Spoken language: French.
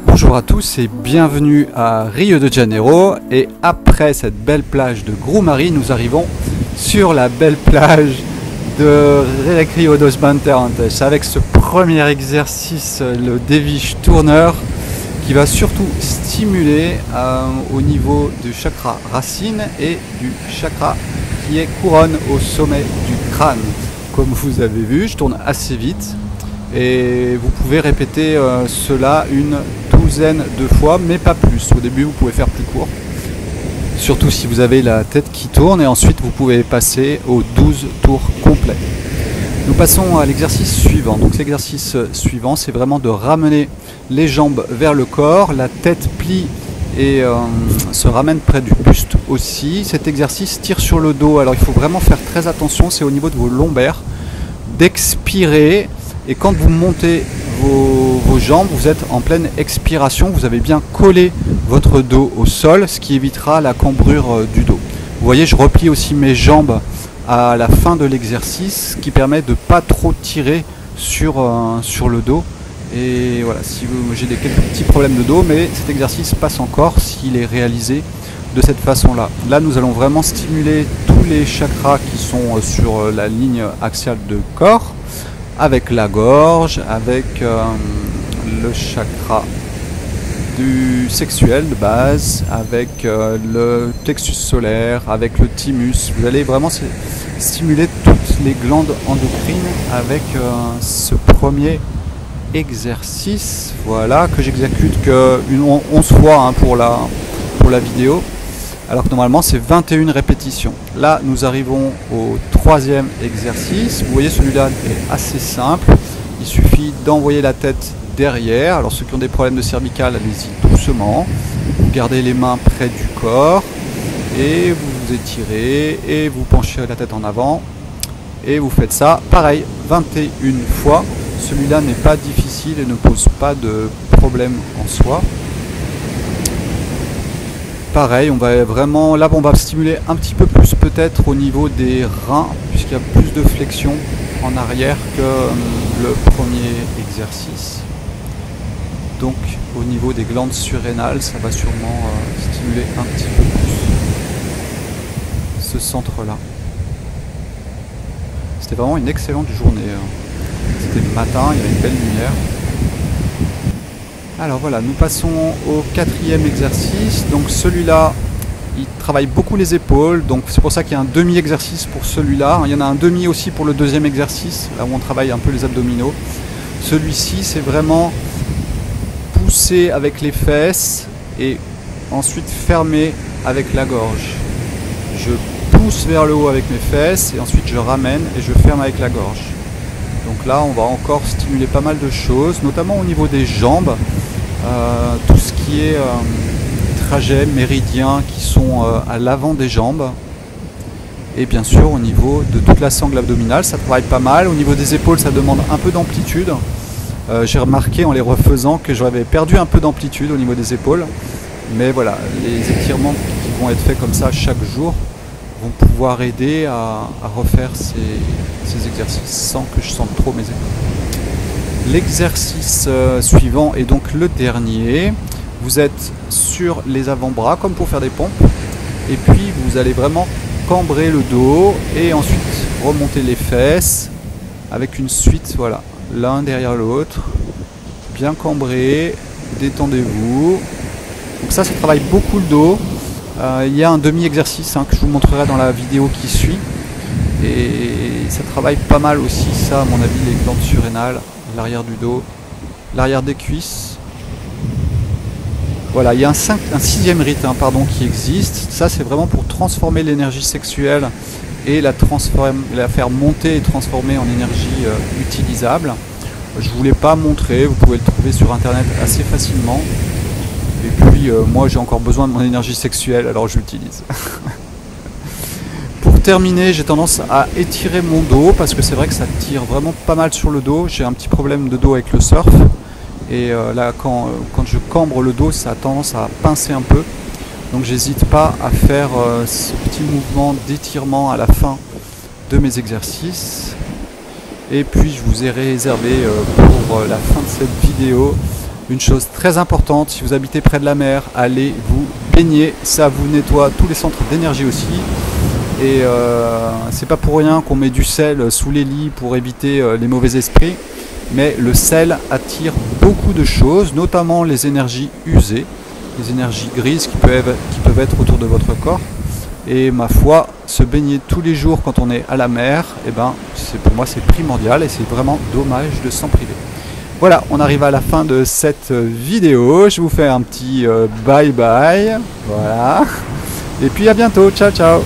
Bonjour à tous et bienvenue à Rio de Janeiro, et après cette belle plage de Grumari, nous arrivons sur la belle plage de Recreio dos Bandeirantes avec ce premier exercice, le Devish tourneur, qui va surtout stimuler au niveau du chakra racine et du chakra qui est couronne au sommet du crâne. Comme vous avez vu, je tourne assez vite et vous pouvez répéter cela une douzaine de fois, mais pas plus. Au début, vous pouvez faire plus court, surtout si vous avez la tête qui tourne, et ensuite vous pouvez passer aux 12 tours complets. Nous passons à l'exercice suivant. Donc l'exercice suivant, c'est vraiment de ramener les jambes vers le corps, la tête plie et se ramène près du buste aussi. Cet exercice tire sur le dos, alors il faut vraiment faire très attention, c'est au niveau de vos lombaires, d'expirer, et quand vous montez vos jambes, vous êtes en pleine expiration, vous avez bien collé votre dos au sol, ce qui évitera la cambrure du dos. Vous voyez, je replie aussi mes jambes à la fin de l'exercice, ce qui permet de ne pas trop tirer sur le dos. Et voilà, si j'ai quelques petits problèmes de dos, mais cet exercice passe encore s'il est réalisé de cette façon-là. Là, nous allons vraiment stimuler tous les chakras qui sont sur la ligne axiale de corps, avec la gorge, avec le chakra du sexuel de base, avec le plexus solaire, avec le thymus. Vous allez vraiment stimuler toutes les glandes endocrines avec ce premier exercice, voilà, que j'exécute que 11 fois pour la vidéo, alors que normalement c'est 21 répétitions. Là nous arrivons au troisième exercice. Vous voyez, celui-là est assez simple, il suffit d'envoyer la tête derrière. Alors ceux qui ont des problèmes de cervicale, allez-y doucement, vous gardez les mains près du corps et vous vous étirez et vous penchez la tête en avant et vous faites ça pareil 21 fois. Celui-là n'est pas difficile et ne pose pas de problème en soi. Pareil, on va vraiment, là on va stimuler un petit peu plus peut-être au niveau des reins, puisqu'il y a plus de flexion en arrière que le premier exercice. Donc au niveau des glandes surrénales, ça va sûrement stimuler un petit peu plus ce centre-là. C'était vraiment une excellente journée. C'était le matin, il y avait une belle lumière. Alors voilà, nous passons au quatrième exercice. Donc celui-là, il travaille beaucoup les épaules, donc c'est pour ça qu'il y a un demi-exercice pour celui-là. Il y en a un demi aussi pour le deuxième exercice, là où on travaille un peu les abdominaux. Celui-ci, c'est vraiment pousser avec les fesses et ensuite fermer avec la gorge. Je pousse vers le haut avec mes fesses et ensuite je ramène et je ferme avec la gorge. Donc là, on va encore stimuler pas mal de choses, notamment au niveau des jambes, tout ce qui est trajets méridiens qui sont à l'avant des jambes. Et bien sûr, au niveau de toute la sangle abdominale, ça travaille pas mal. Au niveau des épaules, ça demande un peu d'amplitude. J'ai remarqué en les refaisant que j'avais perdu un peu d'amplitude au niveau des épaules. Mais voilà, les étirements qui vont être faits comme ça chaque jour vont pouvoir aider à refaire ces exercices sans que je sente trop mes épaules. L'exercice suivant est donc le dernier. Vous êtes sur les avant-bras comme pour faire des pompes, et puis vous allez vraiment cambrer le dos et ensuite remonter les fesses avec une suite, voilà, l'un derrière l'autre, bien cambré, détendez-vous. Donc ça travaille beaucoup le dos. Il y a un demi-exercice que je vous montrerai dans la vidéo qui suit, et ça travaille pas mal aussi, ça à mon avis, les glandes surrénales, l'arrière du dos, l'arrière des cuisses. Voilà, il y a un sixième rite qui existe. Ça, c'est vraiment pour transformer l'énergie sexuelle et la faire monter et transformer en énergie utilisable. Je voulais pas montrer, vous pouvez le trouver sur internet assez facilement. Et puis moi j'ai encore besoin de mon énergie sexuelle, alors je l'utilise. Pour terminer, j'ai tendance à étirer mon dos parce que c'est vrai que ça tire vraiment pas mal sur le dos. J'ai un petit problème de dos avec le surf. Et là quand je cambre le dos, ça a tendance à pincer un peu. Donc j'hésite pas à faire ce petit mouvement d'étirement à la fin de mes exercices. Et puis je vous ai réservé pour la fin de cette vidéo une chose très importante. Si vous habitez près de la mer, allez vous baigner, ça vous nettoie tous les centres d'énergie aussi. Et c'est pas pour rien qu'on met du sel sous les lits pour éviter les mauvais esprits, mais le sel attire beaucoup de choses, notamment les énergies usées, les énergies grises qui peuvent être autour de votre corps. Et ma foi, se baigner tous les jours quand on est à la mer, eh ben, pour moi c'est primordial et c'est vraiment dommage de s'en priver. Voilà, on arrive à la fin de cette vidéo. Je vous fais un petit bye bye. Voilà. Et puis à bientôt. Ciao, ciao.